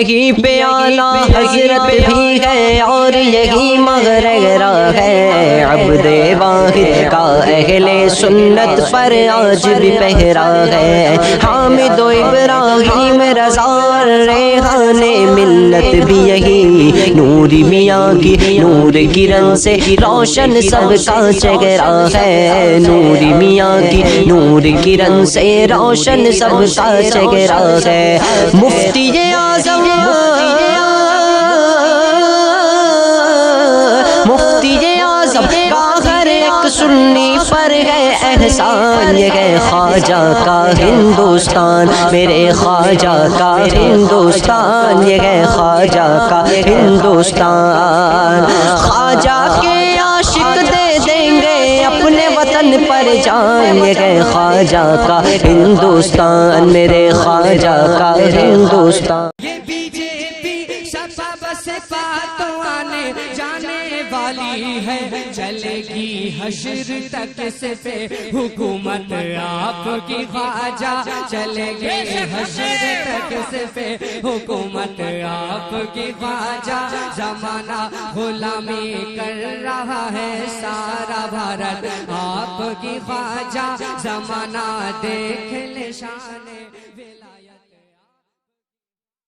یہی پہ اعلیٰ حضرت بھی ہے اور یہی مغرغرہ ہے، عبد واحد کا اہل سنت پر آج بھی پہرا ہے، حامد و ابراہیم رضا ریحان ملت بھی یہی، نوری میاں کی نور کرن سے روشن سب کا چہرہ ہے، نوری میاں کی نور کرن سے روشن سب کا چہرہ ہے، مفتی اعظم کا ہر ایک سنی پر ہے احسان، یہ ہے خواجہ کا ہندوستان، میرے خواجہ کا ہندوستان، یہ ہے خواجہ کا ہندوستان، خواجہ کے عاشق دے دیں گے اپنے وطن پر جان، یہ ہے خواجہ کا ہندوستان، میرے خواجہ کا ہندوستان۔ یہ بی جے پی سبب سے باتوں آنے جانے والی ہے، چلے گی حشر تک سے پہ حکومت آپ کی خواجہ، چلے گی حشر تک سے پہ حکومت آپ کی خواجہ، زمانہ غلامی کر رہا ہے سارا بھارت آپ کی خواجہ، زمانہ دیکھ لے شان